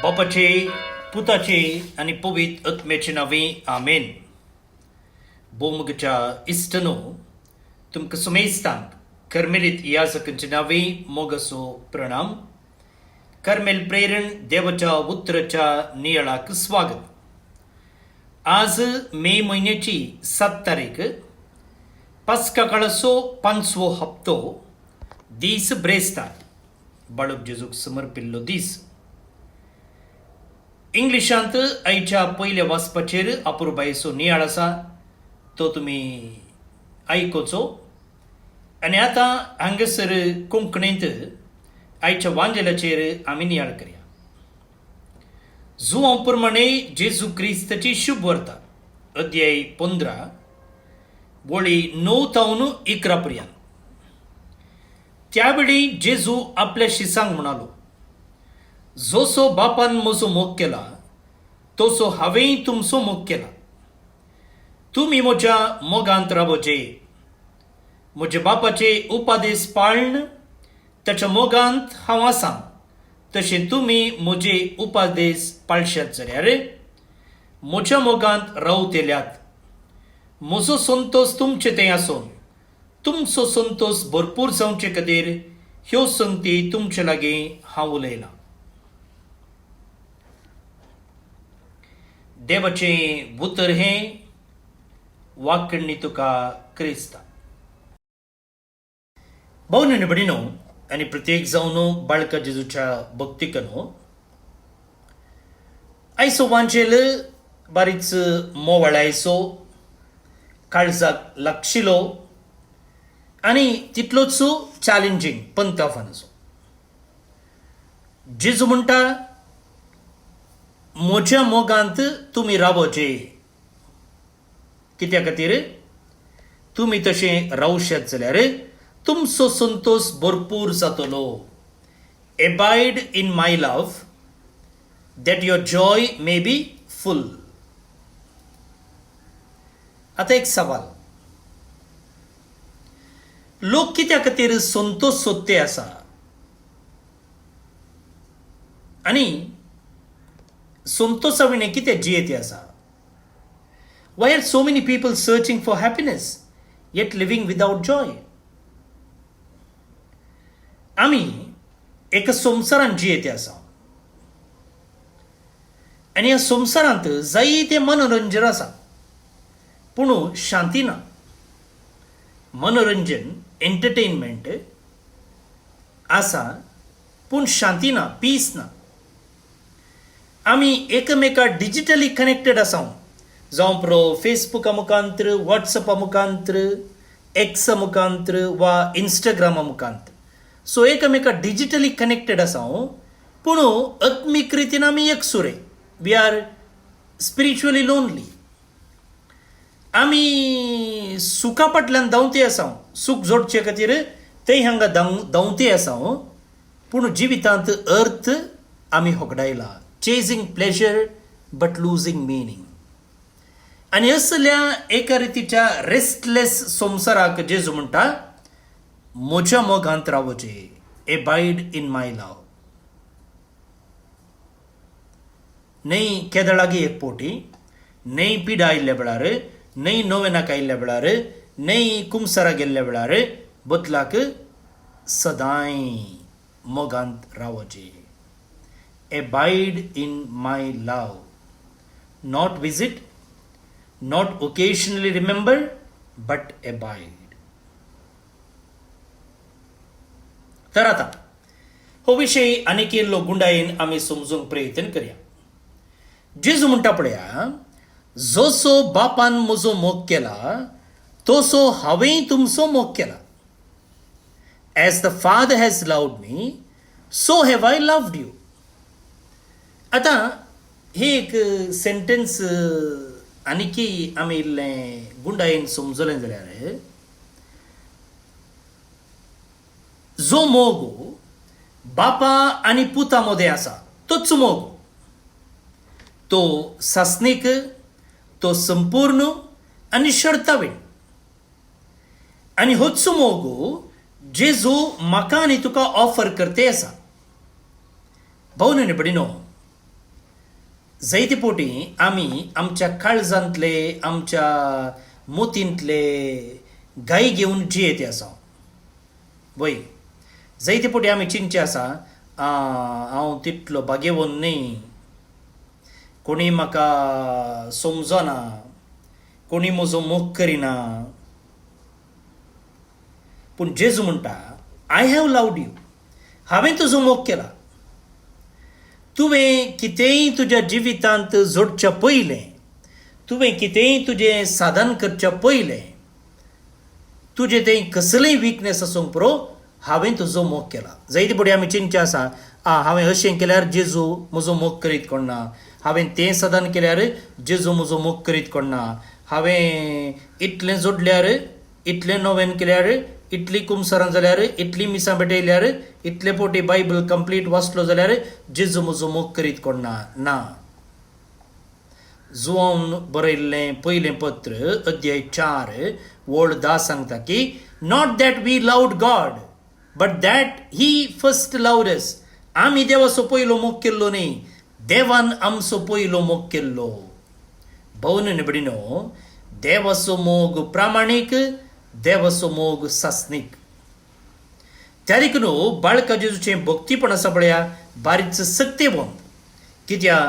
बापाचे, पुताचे आणि पवित्र आत्म्याचे नावे आमेन. बोमगच्या इष्टनो तुमकां सुमेस्तांक कर्मेलीत याजकांचे नावे मोगसो प्रणाम. कर्मेल प्रेरण देवाच्या उतराच्या नियाळाक स्वागत. आज मे महिन्याची 7 तारीख, पास्का काळाचो 5वो हप्तो, दीस ब्रेस्तार, बाळक जेजूक समर्पिल्लो दीस. इंग्लिशांत आयच्या पयल्या वाचपाचेर अपुरबायेचो नियाळ आसा, तो तुमी आयकोचो. आनी आतां हांगासर कोंकणींत आयच्या वांजेलाचेर आमी नियाळ करया. जुवां प्रमाणे जेजू क्रिस्ताची शुभ वार्ता, अध्याय 15, वळी 9 तावन 11 पर्यंत. त्यावेळी जेजू आपल्या शिसांक म्हणालो, जोसो बापान म्हजो मोग केला, तसो हांवेंय तुमचो मोग केला. तुमी म्हज्या मोगांत रावचे. म्हज्या बापाचे उपादेश पाळन ताच्या मोगांत हांव आसां, तशें तुमी म्हजे उपादेश पाळशात जाल्यार म्हज्या मोगांत रावतेल्यात. म्हजो संतोष तुमचे थंय आसून तुमचो संतोष भरपूर जावचे खातीर ह्यो संगती तुमचे लागीं हांव उलयलां. देवाचें उतर हें वाकडणी तुका क्रिस्ता. भोवनी बडिनो आनी प्रत्येक जावन बाळका जेजूच्या भक्तिकनो, आयचो वांजेल बारीच मोवाळायचो, काळजाक लागशिलो आनी तितलोच चॅलेंजींग पण तोफानाचो. जेजू म्हणटा, म्हज्या मोगांत तुमी रावचे. कित्या खातीर? तुमी तशें रावशात जाल्यार तुमचो संतोष भरपूर जातलो. Abide in my love that your joy may be full. आतां एक सवाल, लोक कित्या खातीर संतोष सोदते आसा आनी संतोषा विणे कितें जियेते आसा? Why are so many people searching for happiness yet living without joy? आमी एका संवसारांत जियेते आसा आनी ह्या संवसारांत जायते मनोरंजन आसा, पूण शांती ना. मनोरंजन, एंटरटेनमेंट आसा, पूण शांती ना, पीस ना. आमी एकमेका डिजिटली कनेक्टेड आसा, जावं प्रो फेसबुका मुखांतर, व्हॉट्सअपा मुखांतर, एक्सा मुखांतर वा इंस्टाग्रामा मुखांतर. सो एकमेका डिजिटली कनेक्टेड आसा, पूण आत्मीक रितीन आमी एकसुरे. We are spiritually lonely. आमी सुखा फाटल्यान धांवते आसा, सूख जोडचे खातीर थंय हांगा धांवते आसा, पूण जिवितांत अर्थ आमी होगडायला. Chasing pleasure but losing meaning. आनी असल्या एका रितीच्या रेस्टलेस संवसाराक जेजू म्हणटा, म्हज्या मोगांत रावचे. एबायड इन माय लव. न्हय केदळागी एक पोटी, न्हय पिडा आयिल्ल्या वेळार, न्हय नोवेनाक आयिल्ल्या वेळार, न्हय कुमसारा गेल्ल्या वेळार, बदलाक सदांय मोगांत रावचे. Abide in my love. Not visit, not occasionally remember, but abide. तर आता हो विषय आनीक इल्लो गुंडायेन आमी समजूंक प्रयत्न करया. जेजू म्हणटा पळया, जोसो बापान म्हजो मोग केला, तसो हांवेंय तुमचो मोग केला. As the Father has loved me, so have I loved you. आता हे एक सेंटेन्स आनीकी आमी इल्लें गुंडायेन समजलें जाल्यार, जो मोग बापा आनी पुता मदें आसा, तोच मोग. तो सासनीक, तो संपूर्ण आनी शर्तावीण. आनी होच मोग जेजू म्हाका आनी तुका ऑफर करते आसा. भाऊ आनी भयणीनो, जायते पोटी आमी आमच्या काळजांतले आमच्या मोतींतले गाई घेवन जियेते आसा वय जायते पोटी आमी चिंतचे आसा हांव तितलो भाग्यवान न्ही, कोणी म्हाका समजना, कोणी म्हजो मोग करिना. पूण जेजू म्हणटा आय हॅव लव्ड यू, हांवें तुजो मोग केला. तुवें कितेंय तुज्या जिवितांत जोडच्या पयलें, तुवें कितेंय तुजें साधन करच्या पयलें, तुजें तें कसलेंय विकनेस आसूंक पुरो, हांवें तुजो मोग केला. जायते फावटी आमी चिंतचे आसा हांवें अशें केल्यार जेजू म्हजो मोग करीत कोणना, हांवें तें साधन केल्यार जेजू म्हजो मोग करीत कोणना, हांवें इतलें जोडल्यार, इतलें नोवेन केल्यार, इतली कुमसारां जाल्यार, इतली मिसां पेटयल्यार, इतले फावटी बायबल कंप्लीट वाचलो जाल्यार जेजू म्हजो मोग करीत कोणना. ना. जुआन बरयल्लें पयलें पत्र अध्याय 4 वोळ 10 सांगता की not that we loved God but that he first loved us. आमी देवाचो पयलो मोग केल्लो न्ही, देवान आमचो पयलो मोग केल्लो. भवन निबडिनो, देवाचो मोग प्रामाणीक, देवाचो मोग सासनीक. त्या देखून बाळका जेजूचें भक्तीपण आसा पळया बारीच सक्तेबंद. कित्या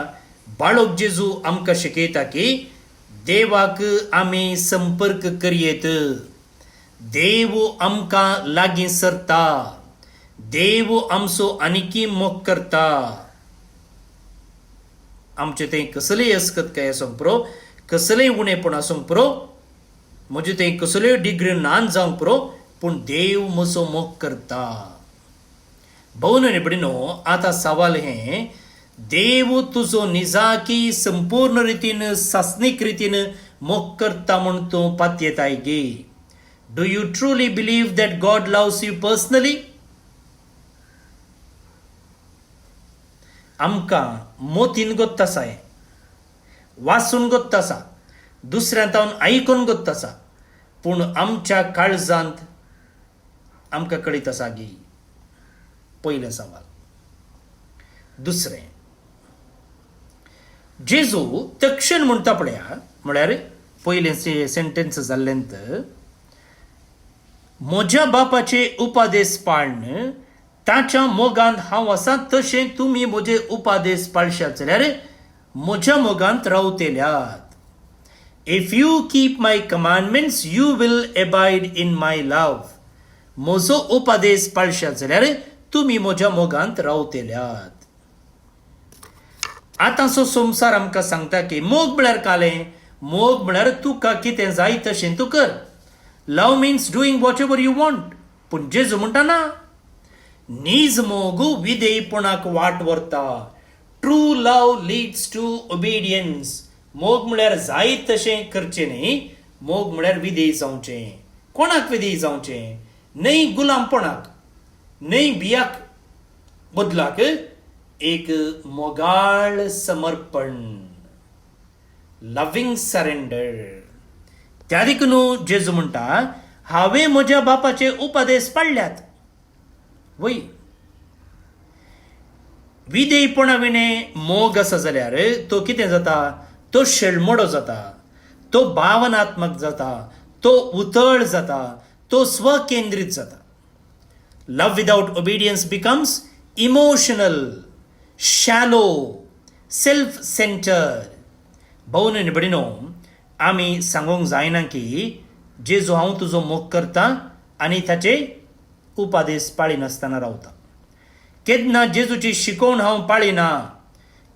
बाळक जेजू आमकां शिकयता की देवाक आमी संपर्क करयेत, देव आमकां लागीं सरता, देव आमचो आनिकी मोग करता. आमचें तें कसलेय अस्कतकाय आसूंक पुरो, कसलेय उणेपण आसूंक पुरो, म्हणजे तें कसल्योय डिग्री नान जावंक पुरो, पूण देव म्हजो मोग करता. भवन निबडिनो, आतां सवाल हें, देव तुजो निजाकी संपूर्ण रितीन सासनीक रितीन मोग करता म्हूण तूं पातयेताय गे. Do you truly believe that God loves you personally? आमकां मोतीन गोत्त आसा, हें वाचून गोत्त आसा, दुसऱ्यांतावन आयकून गोत्त आसा, पूण आमच्या काळजांत आमकां कळीत आसा गी. पयलें सवाल. दुसरें, जेजू तक्षण म्हणटा पळया, म्हळ्यार पयलें सेंटेन्स जाल्लेंत, म्हज्या बापाचे उपादेश पाळन, ताच्या मोगांत हांव आसा तशें तुमी म्हजे उपादेश पाळशात जाल्यार म्हज्या मोगांत रावतेल्यात. If you keep my commandments you will abide in my love. म्हजो उपादेश पाळशात जाल्यार तुमी म्हज्या मोगांत रावतेल्यात. आतांचो संवसार आमकां सांगता की मोग म्हळ्यार कालें, मोग म्हळ्यार तुका कितें जाय तशें तूं कर. Love means doing whatever you want. पूण जेजू म्हणटा ना, नीज मोग विधेयपणाक वाट व्हरता. True love leads to obedience. मोग म्हळ्यार जाय तशें करचें न्ही, मोग म्हळ्यार विधेय जावचें. कोणाक विधेय जावचें? न्हय गुलामपणाक, न्हय बियाक बदलाक एक मोगाळ समर्पण, लविंग सरेंडर. त्या देखून जेजू म्हणटा हांवें म्हज्या बापाचे उपादेश पाळल्यात. वय विधेयपणा विणें मोग आसा जाल्यार तो कितें जाता? तो शेळमोडो जाता, तो भावनात्मक जाता, तो उतळ जाता, तो स्वकेंद्रीत जाता. Love without obedience becomes emotional, shallow, self centred. भवन निबडिनो, आमी सांगूंक जायना की जेजू हांव तुजो मोग करता आनी ताचे उपादेश पाळिनासतना रावता. केन्ना जेजूची शिकोवण हांव पाळिना,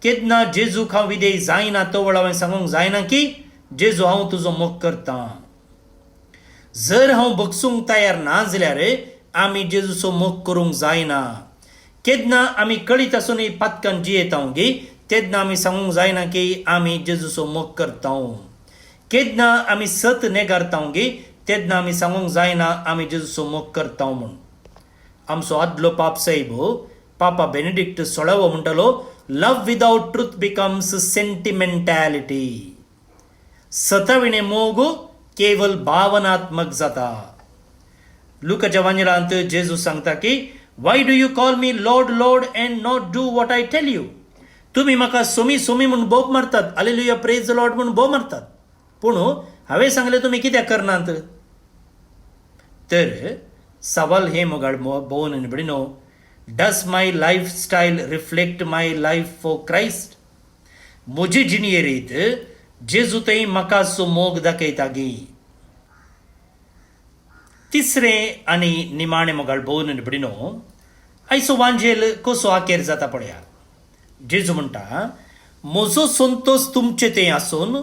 केन्ना जेजूक हांव विधेय जायना, तो वेळ हांवें सांगूंक जायना की जेजू हांव तुजो मोग करता. जर हांव भोगसूंक तयार ना जाल्यार आमी जेजूचो मोग करूंक जायना. केन्ना आमी कळीत आसूनय पातकान जियेता गे, तेन्ना आमी सांगूंक जायना की आमी जेजूचो मोग करता. केन्ना आमी सत नेगारता गे, तेन्ना आमी सांगूंक जायना आमी जेजूचो मोग करता म्हूण. आमचो आदलो पाप साहेब पापा बेनेडिक्ट 16 म्हणटालो, लव विदाउट ट्रूथ बिकम्स सेंटिमेंटॅलिटी. सताविणे मोग केवल भावनात्मक जाता. लुकाच्या वांजलांत जेजू सांगता की why do you call me Lord Lord and not do what I tell you. तुम्ही म्हाका सोमी सोमी म्हणून बोब मारतात, हालेलुया प्रेज द लॉर्ड म्हणून बोब मारतात, पूण हांवें सांगलें तुमी कित्याक करनात? तर सवाल हे मोगाळ भोवन आनी भयणीनो, does my lifestyle reflect my life for Christ? म्हजे जिणेरीत जेजू थंय म्हाका सो मोग दाखयता गे. तिसरें आनी निमाणें मोगाळ भोवन आनी भयणीनो, आयचो वांजेल कसो आखेर जाता पळयात. जेजू म्हणटा, म्हजो संतोष तुमचे थंय आसून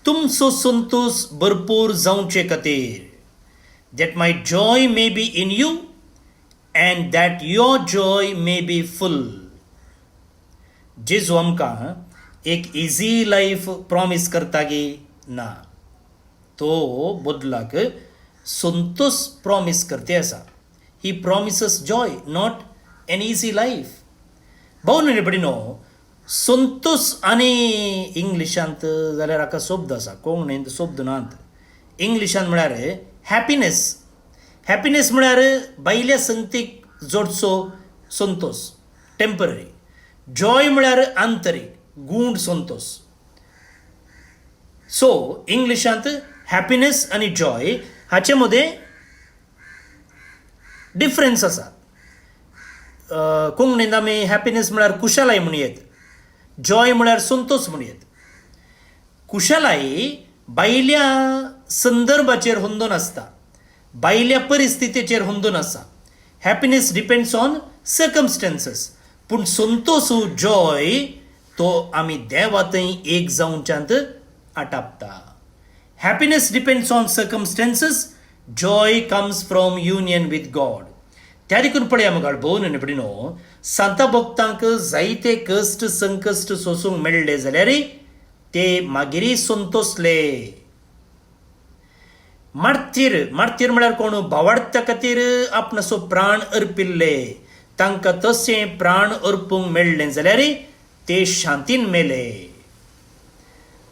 तुमचो संतोष भरपूर जावचे खातीर, that my joy may be in you and that your joy may be full. जेजू आमकां एक इजी लायफ प्रॉमिस करता गे ना, तो बदलाक संतोष प्रॉमिस करते आसा. He promises joy, not an easy life. भावन आनी भयणीनो, संतोष आनी इंग्लिशांत जाल्यार हाका शब्द आसा, कोंकणींत शब्द नात. इंग्लिशांत म्हळ्यार हॅपिनेस. हॅपिनेस म्हळ्यार भायल्या संगतीक जोडचो संतोष, टेम्पररी. जॉय म्हळ्यार आंतरीक, गूढ संतोष. सो इंग्लिशांत हॅपिनेस आनी जॉय हाचे मदें डिफरन्स आसा. कोंकणींत आमी हॅपिनेस म्हळ्यार कुशलाय म्हणयेत, जॉय म्हळ्यार संतोष म्हणयेत. कुशलाय भायल्या संदर्भाचेर हुंदून आसता, भायल्या परिस्थितीचेर हुंदून आसा. Happiness depends on circumstances. पूण संतोष जॉय तो आमी देवा थंय एक जावच्यात आटापता. Happiness depends on circumstances, joy comes from union with God. त्या देखून पळया मोगाळ भोवन आनी भयणीनो, सांत भक्तांक जायते कश्ट संकश्ट सोसूंक मेळ्ळे जाल्यार ते मागीर संतोषले. मार्तीर म्हळ्यार कोण? भावार्था खातीर आपणाचो प्राण अर्पिल्ले. तांकां तशें प्राण अर्पूंक मेळ्ळें जाल्यार ते शांतीन मेले.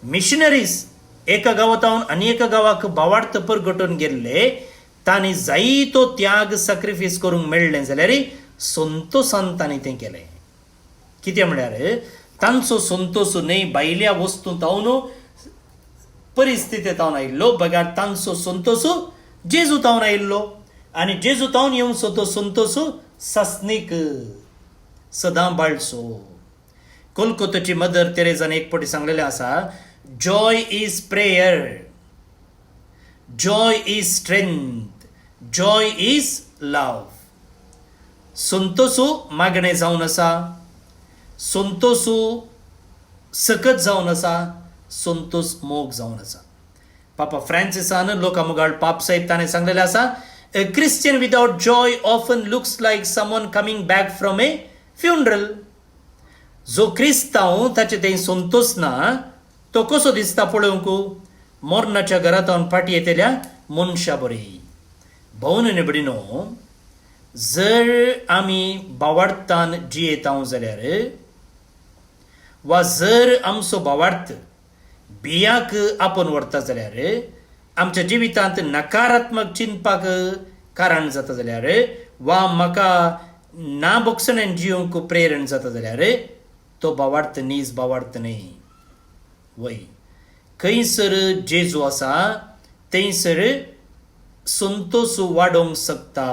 मिशनरीज एका गांवांतावन आनी एका गांवाक भावार्थ परगटून गेल्ले, तांणी जायतो त्याग सॅक्रिफायस करूंक मेळ्ळें जाल्यार संतोशान तांणी तें केलें. कित्याक म्हळ्यार तांचो संतोष न्हय भायल्या वस्तूंतावन परिस्थितींतावन आयिल्लो, बगार तांचो संतोष जेजूतावन आयिल्लो. आनी जेजूतावन येवचो तो संतोष सस्नीक सदां बाळचो. कोलकाताची मदर तेरेजान एक फावटी सांगलेलें आसा, joy is prayer, joy is strength, joy is love. संतोष मागणें जावन आसा, संतोष सकत जावन आसा, संतोष मोग जावन आसा. पापा फ्रांसिसान लोकां मुखार पाप साहेब ताणें सांगलेलें आसा, a Christian without joy often looks like someone coming back from a funeral. जो क्रिस्तांव ताचे थंय संतोष ना, तो कसो दिसता पळोवंक? मोर्नाच्या घरांतावन फाटी येतल्या मनशा बरी. भोवन आनी भयणीनो, जर आमी भावार्थान जियेताव जाल्यार, वा जर आमचो भावार्थ बियाक आपोवन व्हरता जाल्यार, आमच्या जिवितांत नकारात्मक चिंतपाक कारण जाता जाल्यार, वा म्हाका ना बोगसण्यान जियोंक प्रेरण जाता जाल्यार, तो भावार्थ नीज भावार्थ न्हय. वय खंयसर जेजू आसा थंयसर संतोष वाडोवंक शकता.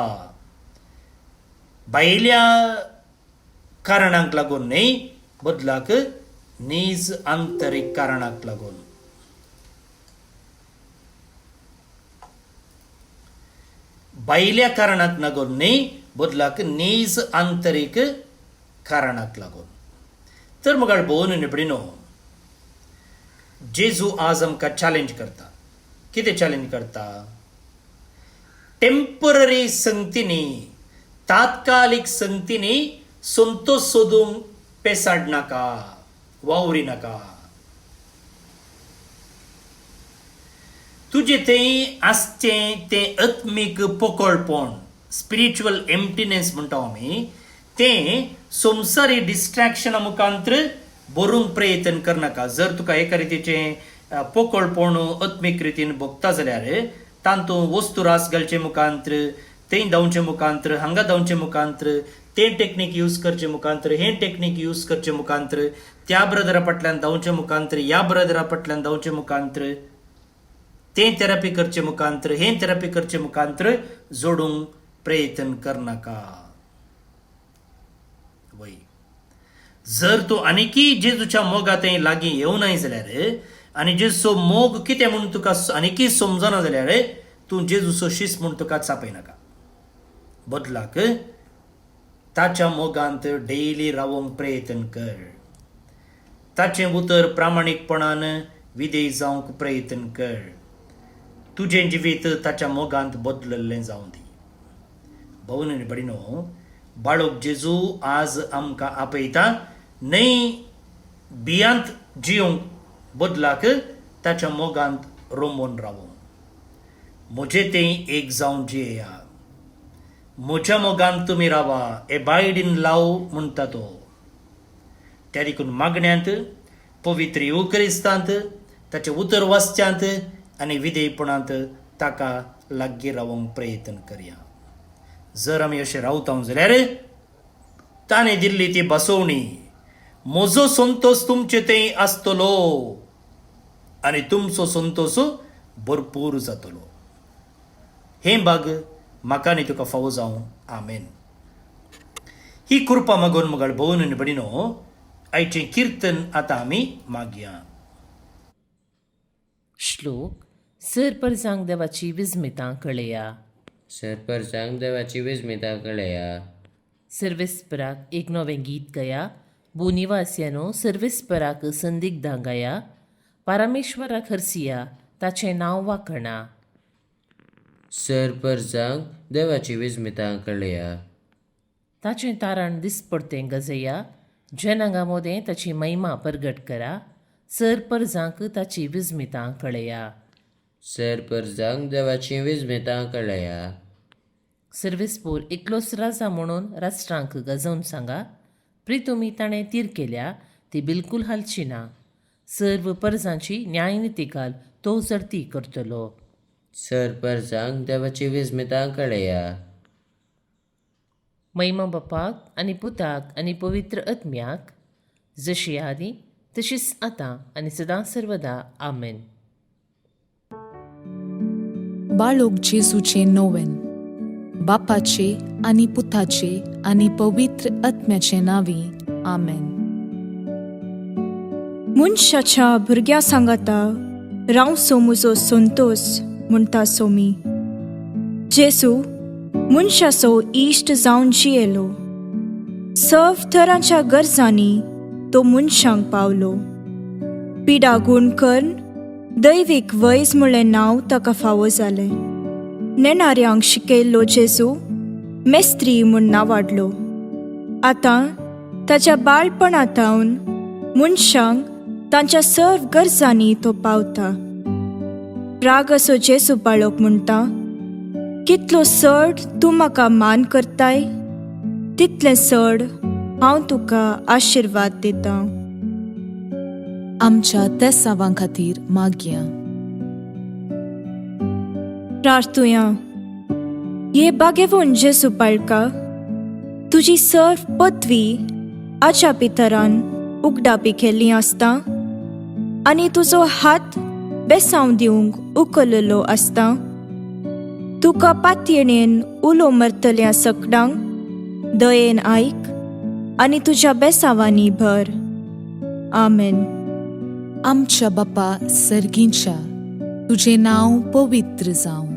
भायल्या कारणांक लागून न्हय, बदलाक नीज आंतरीक कारणाक लागून. भायल्या कारणाक लागून न्हय, बदलाक नीज आंतरीक कारणाक लागून. तर मग भोवन आनी भयणीनो, जेजू आज आमकां चॅलेंज करता. कितें चॅलेंज करता? टेम्पररी संगतींनी, तात्कालीक संगतींनी संतोष सोदूंक पेसाड नाका, वावरी नाका. तुजे थंय आसचें तें आत्मीक पोकळपण, स्पिरिच्युअल एम्प्टीनेस म्हणटा आमी, तें संवसारी डिस्ट्रॅक्शना मुखांत्र भरूंक प्रयत्न करनाका. जर तुका एका रितीचें पोकळपण आत्मीक रितीन भोगता जाल्यार तांतूं वस्तू रास घालचे मुखांत्र, थंय धांवचे मुखांत्र, हांगा धांवचे मुखांत्र, तें टेक्नीक यूज करचे मुखांतर हें टेक्नीक यूज करचे मुखांतर त्या ब्रदरा फाटल्यान धांवचे मुखांतर ह्या ब्रदरा फाटल्यान धांवचे मुखांतर तें थेरपी करचे मुखांतर हें थेरपी करचे मुखांतर जोडूंक प्रयत्न करनाका. वय जर तूं आनिकी जेजूच्या मोगा थंय लागीं येवनाय जाल्यार आनी जेजूचो मोग कितें म्हूण तुका आनिकी समजना जाल्यार तूं जेजूचो शीस म्हूण तुका चापयनाका. बदलाक ताच्या मोगांत डेली रावूंक प्रयत्न कर. ताचें उतर प्रामाणीकपणान विधेय जावंक प्रयत्न कर. तुजें जिवीत ताच्या मोगांत बदलल्लें जावं दी. भवन आनी भयणीनो, बाळोक जेजू आज आमकां आपयता न्हय भियांत जियोंक, बदलाक ताच्या मोगांत रोमून रावूंक. म्हजें तें एक जावन जियेया. म्हज्या मोगांत तुमी रावा, एबायड इन लव म्हणटा तो. त्या देखून मागण्यांत, पवित्र युक्रिस्तांत, ताचें उतर वाचच्यांत आनी विधेयपणांत ताका लागीं रावंक प्रयत्न करया. जर आमी अशें रावता जाल्यार ताणें दिल्ली ती बसोवणी म्हजो संतोश तुमचे थंय आसतलो आनी तुमचो संतोश भरपूर जातलो. हें भाग म्हाका आनी तुका फावो जावं. आमेन. ही कृपा मागून मगळ भवन आनी भयणीनो, आयचें किर्तन आतां आमी मागया. श्लोक. सरपरजांक देवाची विस्मितां कळया. सरपरजांक देवाची विस्मितां कळया. सर्वेस्पराक एक नवें गीत गाया. बोनिवासियानो, सर्वेस्पराक संदिग्धां गाया. परमेश्वराक हरसिया, ताचें नांव वाखणा. सरपरजांक देवाची विस्मितां कळया. ताचें तारण दिसपडतें गजया. जनांगा मोदें ताची महिमा परगट करा. सरपरजांक ताची विस्मितां कळया. सरपरजांक देवाची विस्मितां कळया. सर्वेस्पोर एकलोच राजा म्हणून राष्ट्रांक गजोवन सांगा. प्रितुमी ताणें तीर केल्या ती बिलकूल हालची ना. सर्व परजांची न्यायनिती घाल, तो सर्ती करतलो. सरपरजांक देवाची विस्मितां कळया. महिमा बापाक आनी पुताक आनी पवित्र आत्म्याक, जशी आदी तशीच आतां आनी सदां सर्वदा. आमेन. बाळोक जेजूचे नोवेन. बापाचे आनी पुताचे आनी पवित्र आत्म्याचे नांवी. आमेन. मनशाच्या भुरग्या सांगाता रावसो म्हजो संतोष म्हणटा सोमी. जेजू मनशाचो इश्ट जावन जियेलो. सर्व तरांच्या गरजांनी तो मनशांक पावलो. पिडा गूण करून दैवीक वैज म्हणलें नांव ताका फावो जालें. नेणाऱ्यांक शिकयल्लो जेजू मेस्त्री म्हूण नांवाडलो. आतां ताच्या बाळपणांतावन मनशांक तांच्या सर्व गरजांनी तो पावता. राग असो जेजू बाळोक म्हणटा, कितलो चड तूं म्हाका मान करताय, तितलें चड हांव तुका आशिर्वाद दिता. आमच्या तेसावां खातीर मागया. प्रार्थुया. ये बागेवून जेजू बाळका, तुजी सर्व पदवी आच्या पितरान उगडापी केल्ली आसता आनी तुजो हात बेसांव दिवंक उखललो आसता. तुका पातयेणेन उलो मरतल्या सकडांक दयेन आयक आनी तुज्या बेसावांनी भर. आमेन. आमच्या बापा सर्गींच्या, तुजें नांव पवित्र जावं.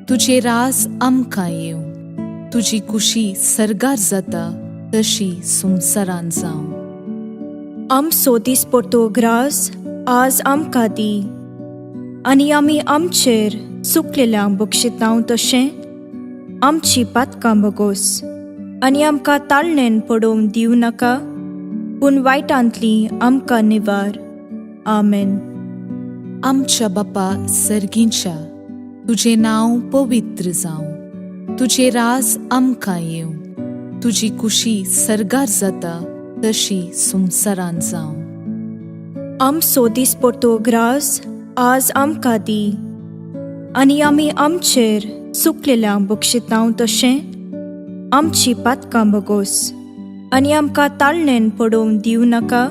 तुजें राज आमकां येवं. तुजी कुशी सर्गार जाता तशी संवसारांत जावं. आमचो दिसपडटो ग्रास आज आमकां दी आनी आमी आमचेर चुकलेल्यांक बक्षितांव तशें आमची पातकां बगोस आनी आमकां ताळणेन पडोवंक दिवं नाका, पूण वायटांतली आमकां निवार. आमेन. आमच्या बापा सर्गींच्या, तुजें नांव पवित्र जावं. तुजें राज आमकां येवं. तुजी कुशी सर्गार जाता तशी संवसारांत जावं. आमचो दिसपडटो ग्रास आज आमकां दी आनी आमी आमचेर चुकलेल्यांक बक्षितांव तशें आमची पातकां बगोस आनी आमकां ताळणेन पडोवंक दिवं नाका,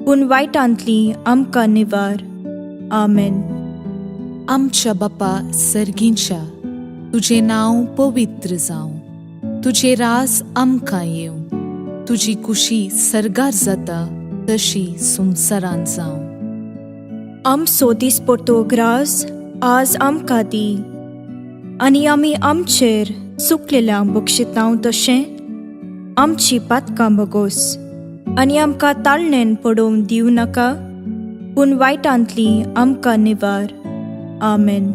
पूण वायटांतली आमकां निवार. आमेन. आमच्या बापा सर्गींच्या, तुजें नांव पवित्र जावं. तुजें रास आमकां येवं. तुजी कुशी सर्गार जाता तशी संवसारांत जावं. आमचो दिसपट्टो ग्रास आज आमकां दी, आनी आमी आमचेर चुकलेल्यांक बक्षितांव तशें आमची पातकां बगोस आनी आमकां ताळणेन पडोवंक दिवं नाका, पूण वायटांतली आमकां निवार. आमेन.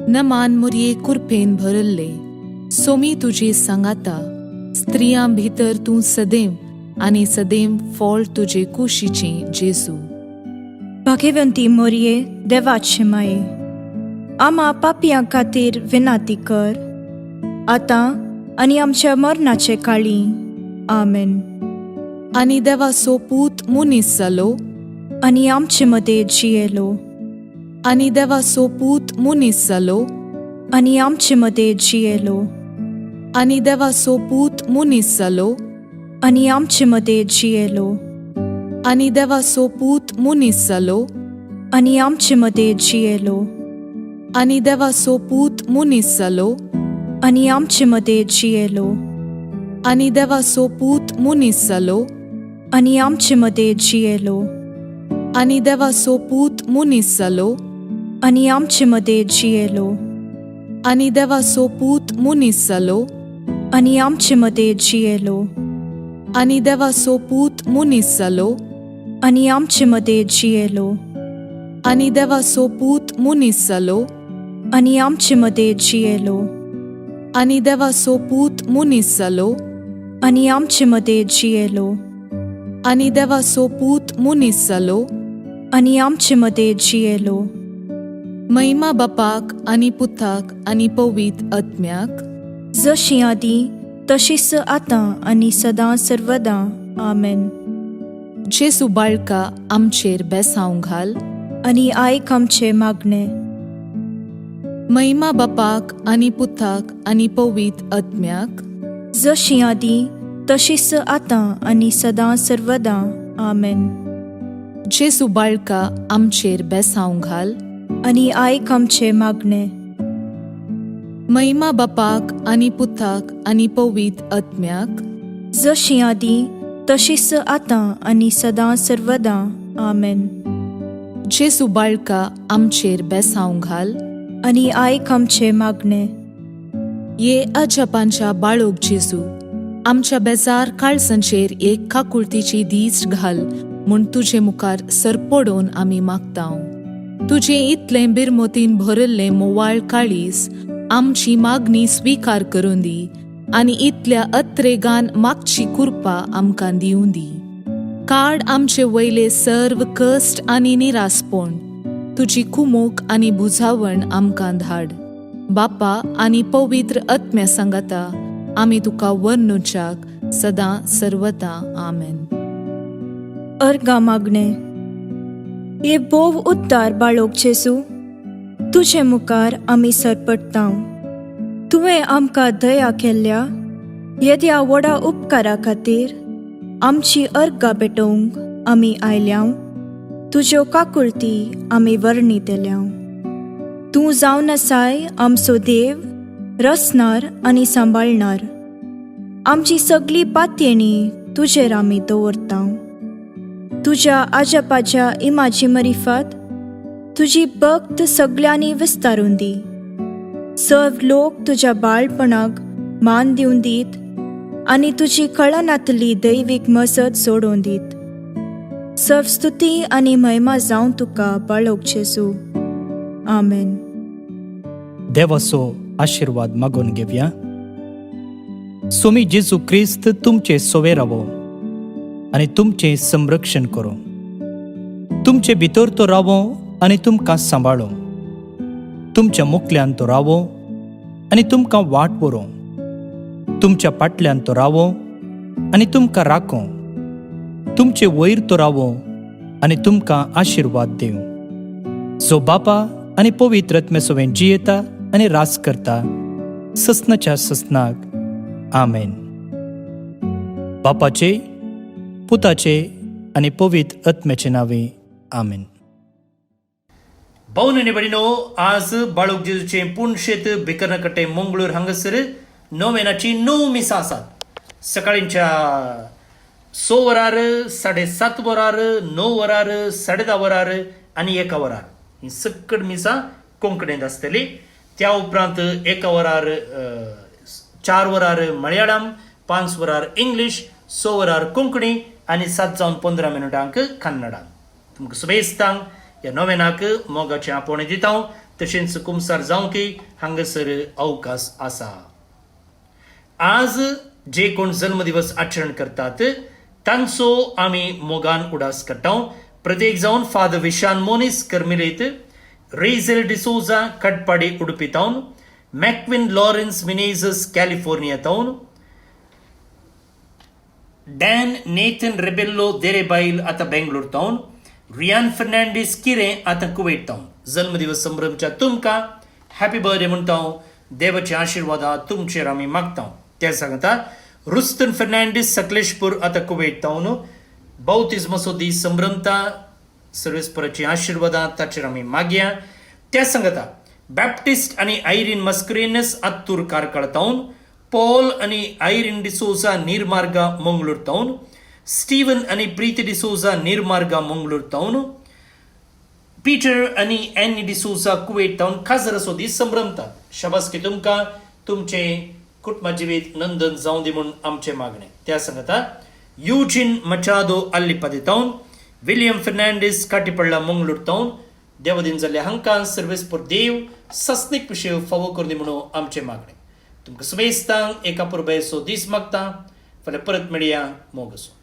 नमान मुरये कुरपेन भरल्ले, सोमी तुजे सांगाता. स्त्रियां भितर तूं सदैव आनी सदैव फळ तुजे कुशीचें जेजू. भाग्यवंती मोरये, देवाचे माये, आम्हा पापियां खातीर विनाती कर, आतां आनी आमच्या मरणाचे काळी. आमेन. आनी देवाचो पूत मुनीस जालो, आनी आमचे मदें जियेलो. आनी देवाचो पूत मुनीस जालो, आनी आमचे मदें जियेलो. आनी देवाचो पूत मुनीस जालो, आनी आमचे मदें जियेलो. आनी देवाचो पूत मुनीस जालो, आनी आमचे मदें जियेलो. आनी देवाचो पूत मुनीस जालो, आनी आमचे मदें जियेलो. आनी देवाचो पूत मुनीस जालो, आनी आमचे मदें जियेलो. आनी देवाचो पूत मुनीस जालो, आनी आमचे मदें जियेलो. आनी देवाचो पूत मुनीस जालो, आनी आमचे मदें जियेलो. आनी देवाचो पूत मुनीस जालो, आनी आमचे मदें जियेलो. आनी देवाचो पूत मुनीस जालो, आनी आमचे मदें जियेलो. आनी देवाचो पूत मुनीस जालो, आनी आमचे मदें जियेलो. आनी देवाचो पूत मुनीस जालो, आनी आमचे मदें जियेलो. महिमा बापाक आनी पुताक आनी पवित्र आत्म्याक, जशी आदी तशीच आतां आनी सदां सर्वदां. आमेन. जेजू बाळका आमचेर बेसांव घाल, आनी आयक आमचे मागणे. महिमा बापाक आनी पुताक आनी पवित्र आत्म्याक, जशी आदी तशीच आतां आनी सदां सर्वदां. आमेन. जेजू बाळका आमचेर बेसांव घाल, आनी आयक आमचे मागणे. महिमा बापाक आनी पुताक आनी पवित्र आत्म्याक, जशी आदी तशीच आतां आनी सदां सर्वदां. आमेन. जेजू बाळका आमचेर बेसांव घाल, आनी आयक आमचे मागणे. ये अजापांच्या बाळोक जेजू, आमच्या बेजार काळजांचेर एक काकुळतीची दीस घाल म्हूण तुजे मुखार सरपडोवन आमी मागतांव. तुजें इतलें बिरमोतीन भरल्लें मोवाळ काळीज आमची मागणी स्विकार करून दी, आनी इतल्या अत्रेगान मागची कृपा आमकां दिवं दी. काड आमचे वयले सर्व कश्ट आनी निरासपण, तुजी कुमोक आनी बुजावण आमकां धाड. बापा आनी पवित्र आत्म्या सांगाता आमी तुका वर्णुच्याक सदां सर्वदां. आमेन. अर्गा मागणे. ये बोव उद्दार बाळोक जेजू, तुजे मुखार आमी सरपडटांव. तुवें आमकां दया केल्ल्या येद्या व्हडा उपकारा खातीर आमची अर्गां भेटोवंक आमी आयल्याव. तुज्यो काकुळटी आमी वर्णितल्यांव. तूं जावन आसाय आमचो देव, रचणार आनी सांबाळणार. आमची सगळी पातयेणी तुजेर आमी दवरतांव. तुज्या आजापाच्या इमाची मरिफत तुजी भक्त सगळ्यांनी विस्तारून दी. सर्व लोक तुज्या बाळपणाक मान दिवन दीत आनी तुजी कळनातली दैवीक मजत सोडून दीत. सर्व स्तुती आनी महिमा जावं तुका बाळोक जेजू. आमेन. देवाचो आशीर्वाद मागून घेवया. सोमी जेजू क्रिस्त तुमचे सोवे रावो आनी तुमचें संरक्षण करो. तुमचे भितर तो रावो आनी तुमकां सांबाळो. तुमच्या मुखल्यान तो रावो आनी तुमकां वाट व्हरो. तुमच्या फाटल्यान तो रावो आनी तुमकां राखो. तुमचे वयर तो रावो आनी तुमकां आशीर्वाद दिवं. जो बापा आनी पवित्र आत्म्या सोबत जियेता आनी रास करता, ससनाच्या ससनाक आमेन. बापाचे, पुताचे आनी पवित्र आत्म्याचे नावे. आमेन. भाऊन आनी भयणीनो, आज बाळूक जेजूचे पुणशेत भिकर्णकट्टे मंगळूर हांगासर नोवेनाची 9 मिसां आसात. सकाळींच्या 6 वरार, 7:30 वरार, 9 वरार, 10:30 वरार आनी 1 वरार ही सकट मिसां कोंकणींत आसतली. त्या उपरांत 1 वरार 4 वरार मलयाळम, 5 वरार इंग्लीश, 6 वरार कोंकणी आनी 7:15 कन्नडांत. तुमकां सुबेस्तांक ह्या नोवेनाक मोगाचें आपोवणें दिता. तशेंच कुमसार जावंकी हांगासर अवकाश आसा. आज जे कोण जन्मदिवस आचरण करतात तांचो आमी मोगान उडास करता. प्रत्येक जावन फादर विशाल मोनिस कर्मिलेत, रेझेल डिसोजा कटपाडी उडुपी तावन, मॅक्विन लॉरेन्स मिनेझस कॅलिफोर्निया तावन, डॅन नेथन रेबेल्लो देरेबाईल आतां बेंगलोर तावन, रियान फर्नांडीस किरें आतां कुवेट तावन जन्मदिवस संभ्रमच्या तुमकां हॅपी बर्थडे म्हणटा. देवाचे आशिर्वादा तुमचेर आमी मागता. ते सांगता रुस्तन फर्नांडीस सकलेशपूर आतां कुवेट तावन बौतिस्माचो दीस संभ्रमता. सर्वेस्पराची आशिर्वादां ताचेर आमी मागया. ते सांगता बॅप्टिस्ट आनी आयरीन मस्करेनस आत्तूर कारकाळ तावन, पॉल आनी आयरीन डिसोजा निर्मार्गा मंगळूर तावन, स्टीवन आनी प्रीती डिसोजा निर्मार्गा मंगळूर तावन, पीटर आनी एनी डिसोजा कुवेट तावन खाजराचो दीस संभ्रमता. शाबासकी तुमकां. तुमचे कुटुंबा जिवीत नंदन जावं दी म्हूण आमचें मागणें. त्या सांगता युजीन मचादो आल्लिपादे तावन, विलियम फर्नांडीस काटीपडला मंगळूर तावन देवदीन जाल्ल्या हांकां सर्वेस्पर देव सस्नीक विशय फावो करून दी म्हणून आमचें मागणें. तुमकां सुबेस्तांक एका पुरबेचो दीस मागता. फाल्यां परत मेळया. मोग आसूं.